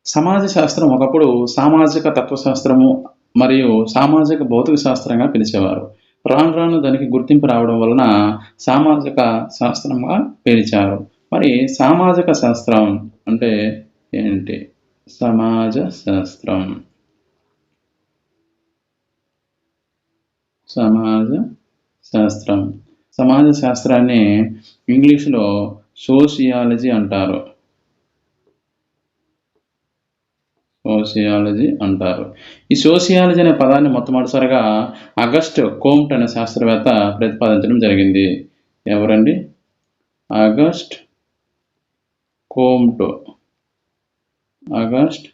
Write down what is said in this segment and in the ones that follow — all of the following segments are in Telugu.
సమాజ శాస్త్రం ఒకప్పుడు సామాజిక తత్వశాస్త్రము మరియు సామాజిక భౌతిక శాస్త్రంగా పిలిచేవారు. రాను రాను దానికి గుర్తింపు రావడం వలన సామాజిక శాస్త్రంగా పిలిచారు. మరి సామాజిక శాస్త్రం అంటే ఏంటి? సమాజ శాస్త్రం. సమాజ శాస్త్రం. సమాజ శాస్త్రాన్ని ఇంగ్లీష్‌లో సోషియాలజీ అంటారు. సోషియాలజీ అంటారు. ఈ సోషియాలజీ అనే పదాన్ని మొట్టమొదటిసారిగా అగస్ట్ కోమ్ట్ అనే శాస్త్రవేత్త ప్రతిపాదించడం జరిగింది. ఎవరండి? అగస్ట్ కోమ్ట్. అగస్ట్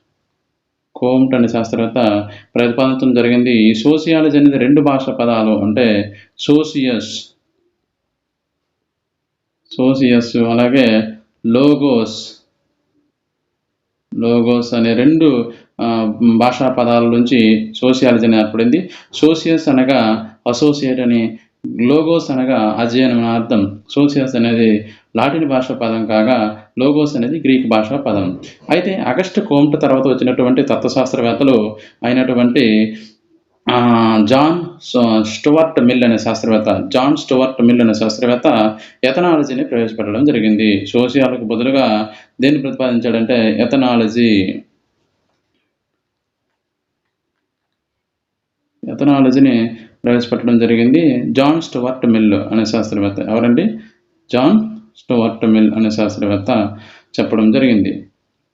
కోమ్ట్ అనే శాస్త్రవేత్త ప్రతిపాదించడం జరిగింది. ఈ సోషియాలజీ అనేది 2 భాషా పదాలు అంటే సోషియస్ అలాగే లోగోస్ అనే 2 భాషా పదాల నుంచి సోషియాలజీ అని ఏర్పడింది. సోషియస్ అనగా అసోసియేట్ అని, లోగోస్ అనగా అధ్యయనం అని అర్థం. సోషియస్ అనేది లాటిన్ భాషా పదం కాగా లోగోస్ అనేది గ్రీక్ భాషా పదం. అయితే అగస్ట్ కోమ్ట్ తర్వాత వచ్చినటువంటి తత్వశాస్త్రవేత్తలు అయినటువంటి జాన్ స్టువర్ట్ మిల్ అనే శాస్త్రవేత్త ఎథనాలజీని ప్రవేశపెట్టడం జరిగింది. సోషియాలకు బదులుగా దేన్ని ప్రతిపాదించాడంటే ఎథనాలజీని ప్రవేశపెట్టడం జరిగింది. జాన్ స్టువర్ట్ మిల్ అనే శాస్త్రవేత్త. ఎవరండి? జాన్ స్టువర్ట్ మిల్ అనే శాస్త్రవేత్త చెప్పడం జరిగింది.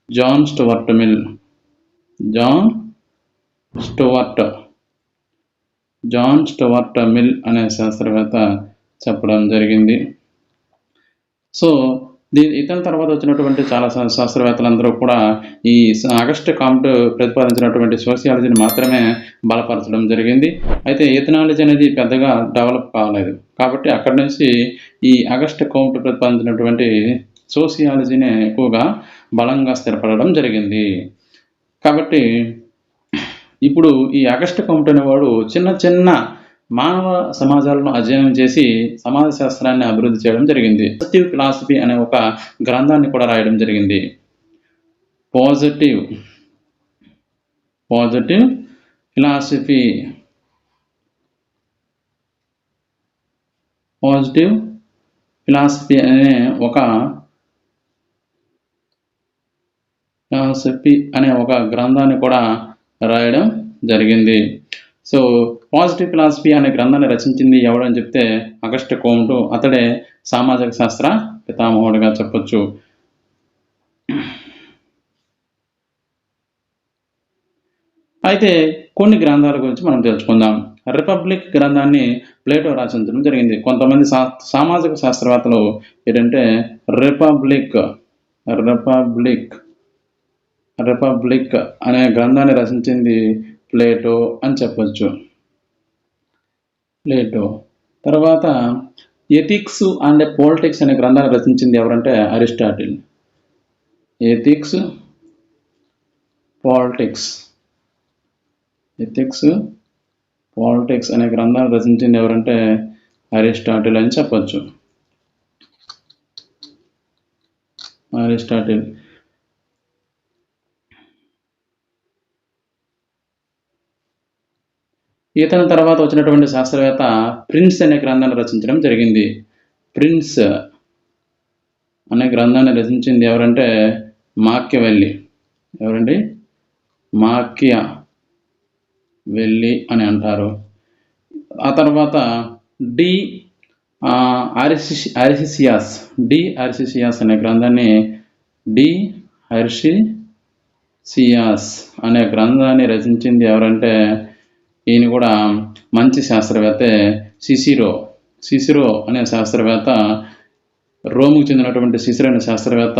జాన్ స్టువర్ట్ మిల్ అనే శాస్త్రవేత్త చెప్పడం జరిగింది. సో ఇతని తర్వాత వచ్చినటువంటి చాలా శాస్త్రవేత్తలందరూ కూడా ఈ అగస్ట్ కామ్ట్ ప్రతిపాదించినటువంటి సోషియాలజీని మాత్రమే బలపరచడం జరిగింది. అయితే ఎథనాలజీ అనేది పెద్దగా డెవలప్ కాలేదు. కాబట్టి అక్కడి నుంచి ఈ అగస్ట్ కామ్ట్ ప్రతిపాదించినటువంటి సోషియాలజీనే ఎక్కువగా బలంగా స్థిరపడడం జరిగింది. కాబట్టి ఇప్పుడు ఈ అగస్ట్ కామ్ట్ అనేవాడు చిన్న చిన్న మానవ సమాజాలను అధ్యయనం చేసి సమాజ శాస్త్రాన్ని అభివృద్ధి చేయడం జరిగింది. పాజిటివ్ ఫిలాసఫీ అనే ఒక గ్రంథాన్ని కూడా రాయడం జరిగింది. పాజిటివ్ ఫిలాసఫీ అనే ఒక గ్రంథాన్ని కూడా రాయడం జరిగింది. సో పాజిటివ్ ఫిలాసఫీ అనే గ్రంథాన్ని రచించింది ఎవడని చెప్తే అగస్ట్ కోమ్ట్. అతడే సామాజిక శాస్త్ర పితామహుడిగా చెప్పొచ్చు. అయితే కొన్ని గ్రంథాల గురించి మనం తెలుసుకుందాం. రిపబ్లిక్ గ్రంథాన్ని ప్లేటో రచించడం జరిగింది. కొంతమంది సామాజిక శాస్త్రవేత్తలు ఏంటంటే రిపబ్లిక్ అనే గ్రంథాన్ని రచించింది ప్లేటో అని చెప్పొచ్చు. తర్వాత ఎథిక్స్ అండ్ పాలిటిక్స్ అనే గ్రంథాన్ని రచించింది ఎవరంటే అరిస్టాటిల్. ఎథిక్స్ పాలిటిక్స్ అనే గ్రంథాన్ని రచించింది ఎవరంటే అరిస్టాటిల్ అని చెప్పొచ్చు. అరిస్టాటిల్. ఇతని తర్వాత వచ్చినటువంటి శాస్త్రవేత్త ప్రిన్స్ అనే గ్రంథాన్ని రచించడం జరిగింది. ప్రిన్స్ అనే గ్రంథాన్ని రచించింది ఎవరంటే మాకియవెల్లి. ఎవరండి? మాకియవెల్లి అని అంటారు. ఆ తర్వాత డి అరిసియాస్ అనే గ్రంథాన్ని అనే గ్రంథాన్ని రచించింది ఎవరంటే ఈయన కూడా మంచి శాస్త్రవేత్తే. సిసిరో అనే శాస్త్రవేత్త, రోముకు చెందినటువంటి సిసిరో అనే శాస్త్రవేత్త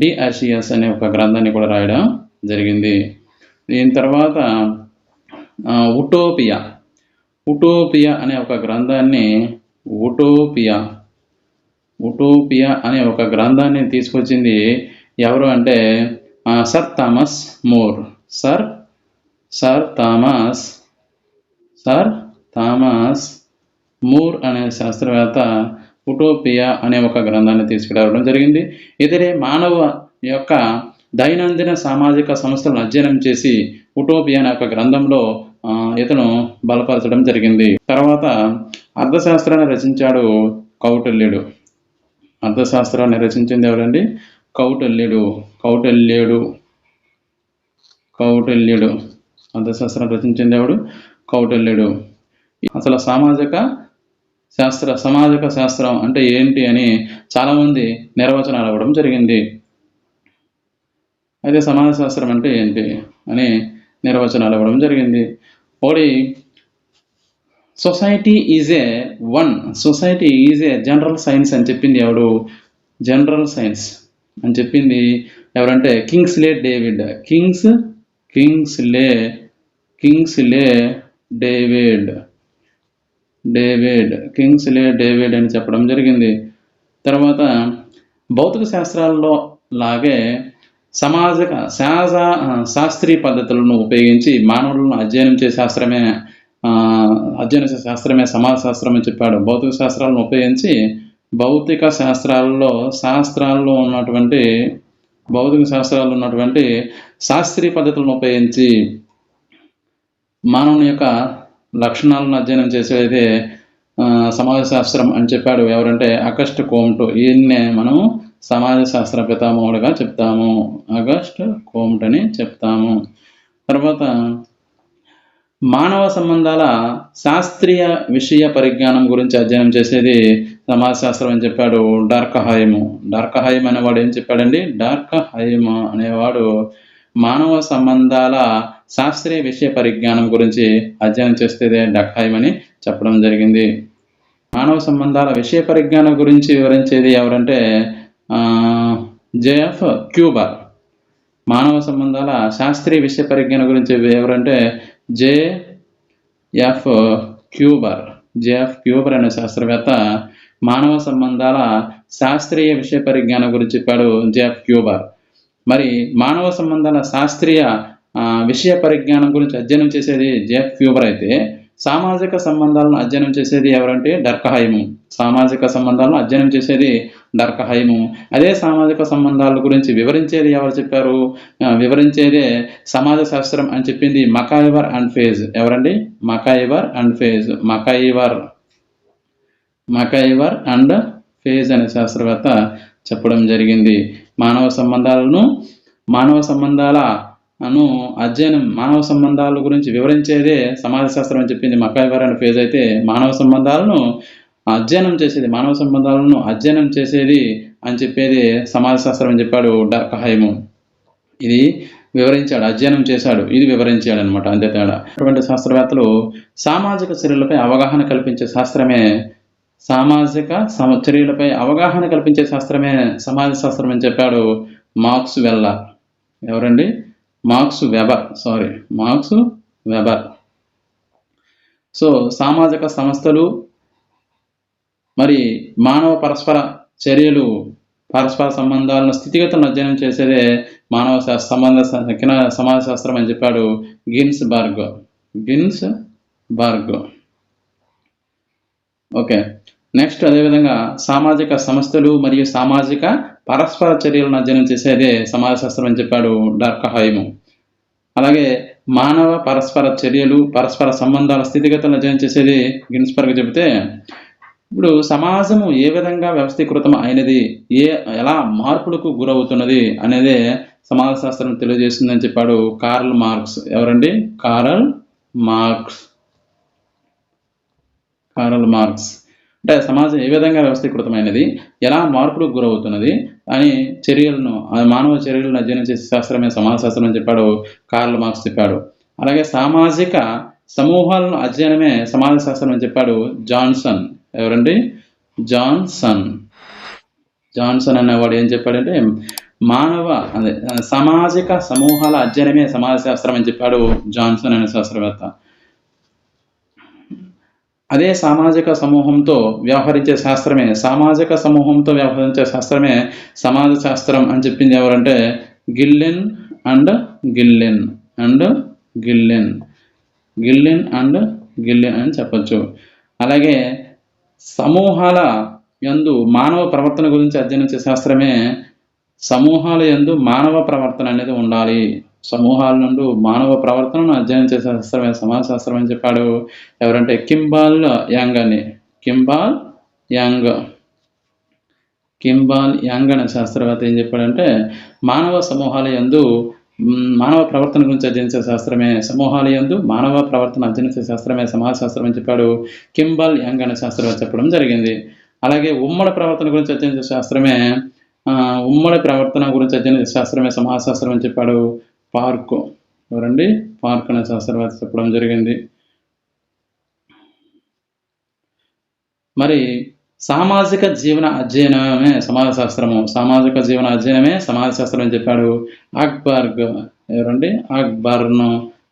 డి అరిసియాస్ అనే ఒక గ్రంథాన్ని కూడా రాయడం జరిగింది. దీని తర్వాత ఉటోపియా అనే ఒక గ్రంథాన్ని అనే ఒక గ్రంథాన్ని తీసుకొచ్చింది ఎవరు అంటే సర్ థామస్ మూర్ అనే శాస్త్రవేత్త ఉటోపియా అనే ఒక గ్రంథాన్ని తీసుకురావడం జరిగింది. ఇతడే మానవ యొక్క దైనందిన సామాజిక సమస్యలను అధ్యయనం చేసి ఉటోపియా అనే ఒక గ్రంథంలో ఇతను బలపరచడం జరిగింది. తర్వాత అర్థశాస్త్రాన్ని రచించాడు కౌటిల్యుడు. అర్థశాస్త్రాన్ని రచించింది ఎవరండి? కౌటిల్యుడు. అర్థశాస్త్రం రచించింది ఎవడు? కౌటిల్యుడు. అసలు సామాజిక శాస్త్రం అంటే ఏంటి అని చాలామంది నిర్వచనాలు ఇవ్వడం జరిగింది. అయితే సమాజ శాస్త్రం అంటే ఏంటి అని నిర్వచనాలు ఇవ్వడం జరిగింది. ఒకటి, society is a general science అని చెప్పింది ఎవడు? జనరల్ సైన్స్ అని చెప్పింది ఎవరంటే కింగ్స్లే డేవిడ్. కింగ్స్లే డేవిడ్ అని చెప్పడం జరిగింది. తర్వాత భౌతిక శాస్త్రాల్లో లాగే శాస్త్రీయ పద్ధతులను ఉపయోగించి మానవులను అధ్యయనం చేసే శాస్త్రమే సమాజ శాస్త్రం అని చెప్పాడు. భౌతిక శాస్త్రాలను ఉపయోగించి భౌతిక శాస్త్రాల్లో ఉన్నటువంటి శాస్త్రీయ పద్ధతులను ఉపయోగించి మానవుని యొక్క లక్షణాలను అధ్యయనం చేసేదే సమాజ శాస్త్రం అని చెప్పాడు. ఎవరంటే అగస్ట్ కోమ్ట్. ఈయన్నే మనం సమాజ శాస్త్ర పితామహుడుగా చెప్తాము. అగస్ట్ కోమ్ట్ అని చెప్తాము. తర్వాత మానవ సంబంధాల శాస్త్రీయ విషయ పరిజ్ఞానం గురించి అధ్యయనం చేసేది సమాజ శాస్త్రం అని చెప్పాడు డార్కహైమ్ అనేవాడు. ఏం చెప్పాడండి? డార్కహైమ్ అనేవాడు మానవ సంబంధాల శాస్త్రీయ విషయ పరిజ్ఞానం గురించి అధ్యయనం చేసేదే డార్కహైమ్ అని చెప్పడం జరిగింది. మానవ సంబంధాల విషయ పరిజ్ఞానం గురించి వివరించేది ఎవరంటే జేఎఫ్ క్యూబర్. మానవ సంబంధాల శాస్త్రీయ విషయ పరిజ్ఞానం గురించి ఎవరంటే జేఎఫ్ క్యూబర్ అనే శాస్త్రవేత్త మానవ సంబంధాల శాస్త్రీయ విషయ పరిజ్ఞానం గురించి చెప్పాడు జేఎఫ్ క్యూబర్. మరి మానవ సంబంధాల శాస్త్రీయ విషయ పరిజ్ఞానం గురించి అధ్యయనం చేసేది జేఎఫ్ క్యూబర్ అయితే సామాజిక సంబంధాలను అధ్యయనం చేసేది ఎవరంటే డార్కహైమ్. అదే సామాజిక సంబంధాల గురించి వివరించేది ఎవరు చెప్పారు? వివరించేదే సమాజ శాస్త్రం అని చెప్పింది మకాయివర్ అండ్ ఫేజ్. ఎవరండి? మకాయివర్ అండ్ ఫేజ్ అనే శాస్త్రవేత్త చెప్పడం జరిగింది. మానవ సంబంధాల గురించి వివరించేదే సమాజ శాస్త్రం అని చెప్పింది మకాయివర్ అండ్ ఫేజ్ అయితే మానవ సంబంధాలను అధ్యయనం చేసేది అని చెప్పేది సమాజ శాస్త్రం అని చెప్పాడు డార్కహైమ్. ఇది వివరించాడు, అధ్యయనం చేశాడు, ఇది వివరించాడు అనమాట. అంతే తేడా. అటువంటి శాస్త్రవేత్తలు సామాజిక చర్యలపై అవగాహన కల్పించే శాస్త్రమే సమాజ శాస్త్రం అని చెప్పాడు మార్క్స్ వెబర్. సో సామాజిక సంస్థలు మరి మానవ పరస్పర సంబంధాలను స్థితిగతులను అధ్యయనం చేసేదే సమాజ శాస్త్రం అని చెప్పాడు గిన్స్బర్గ్. ఓకే, నెక్స్ట్ అదేవిధంగా సామాజిక సంస్థలు మరియు సామాజిక పరస్పర చర్యలను అధ్యయనం చేసేదే సమాజ శాస్త్రం అని చెప్పాడు డార్కహైమ్. అలాగే మానవ పరస్పర సంబంధాల స్థితిగతులను అధ్యయనం చేసేది గిన్స్బర్గ్ చెబితే, ఇప్పుడు సమాజము ఏ విధంగా వ్యవస్థీకృతం అయినది, ఎలా మార్పులకు గురవుతున్నది అనేదే సమాజ శాస్త్రం తెలియజేస్తుందని చెప్పాడు కార్ల్ మార్క్స్. ఎవరండి? Karl Marx. అంటే సమాజం ఏ విధంగా వ్యవస్థీకృతమైనది, ఎలా మార్పులకు గురవుతున్నది అని మానవ చర్యలను అధ్యయనం చేసే శాస్త్రమే సమాజ శాస్త్రం అని చెప్పాడు కార్ల్ మార్క్స్ చెప్పాడు. అలాగే సామాజిక సమూహాలను అధ్యయనమే సమాజ శాస్త్రం అని చెప్పాడు జాన్సన్. ఎవరండి? జాన్సన్ అనేవాడు ఏం చెప్పాడంటే సామాజిక సమూహాల అధ్యయనమే సమాజ శాస్త్రం అని చెప్పాడు జాన్సన్ అనే శాస్త్రవేత్త. అదే సామాజిక సమూహంతో వ్యవహరించే శాస్త్రమే సమాజ శాస్త్రం అని చెప్పింది ఎవరంటే గిల్లెన్ అని చెప్పచ్చు. అలాగే సమూహాల యందు మానవ ప్రవర్తన గురించి అధ్యయనం చేసే శాస్త్రమే సమూహాల యందు మానవ ప్రవర్తన అనేది ఉండాలి. సమూహాల నుండి మానవ ప్రవర్తనను అధ్యయనం చేసే శాస్త్రమే సమాజ శాస్త్రం అని చెప్పాడు. ఎవరంటే కింబాల్ యంగ్ అని. Kimball Young. కింబాల్ యంగ్ అనే శాస్త్రవేత్త ఏం చెప్పాడంటే మానవ సమూహాల యందు మానవ ప్రవర్తన గురించి అధ్యయనించే శాస్త్రమే సమూహాల యందు మానవ ప్రవర్తన అధ్యయనించే శాస్త్రమే సమాజ శాస్త్రం అని చెప్పాడు. కింబాల్ యంగ్ అనే శాస్త్రవేత్త చెప్పడం జరిగింది. అలాగే ఉమ్మడి ప్రవర్తన గురించి అధ్యయనించే శాస్త్రమే ఉమ్మడి ప్రవర్తన గురించి అధ్యయనించే శాస్త్రమే సమాజ శాస్త్రం అని చెప్పాడు పార్క్. ఎవరండి? పార్క్ అనే శాస్త్రవేత్త చెప్పడం జరిగింది. మరి సామాజిక జీవన అధ్యయనమే సమాజ శాస్త్రము. సామాజిక జీవన అధ్యయనమే సమాజ శాస్త్రం అని చెప్పాడు అక్బర్గ్. ఎవరండి? అక్బర్ను.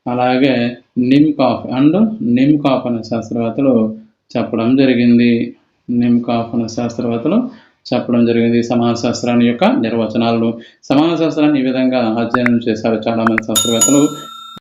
అలాగే నిమ్కాఫ్ అండ్ నిమ్కాఫ్ అనే శాస్త్రవేత్తలు చెప్పడం జరిగింది. నిమ్కాఫ్ అనే శాస్త్రవేత్తలు చెప్పడం జరిగింది సమాజ శాస్త్రాన్ని యొక్క నిర్వచనాలను. సమాజ శాస్త్రాన్ని ఈ విధంగా అధ్యయనం చేశారు చాలామంది శాస్త్రవేత్తలు.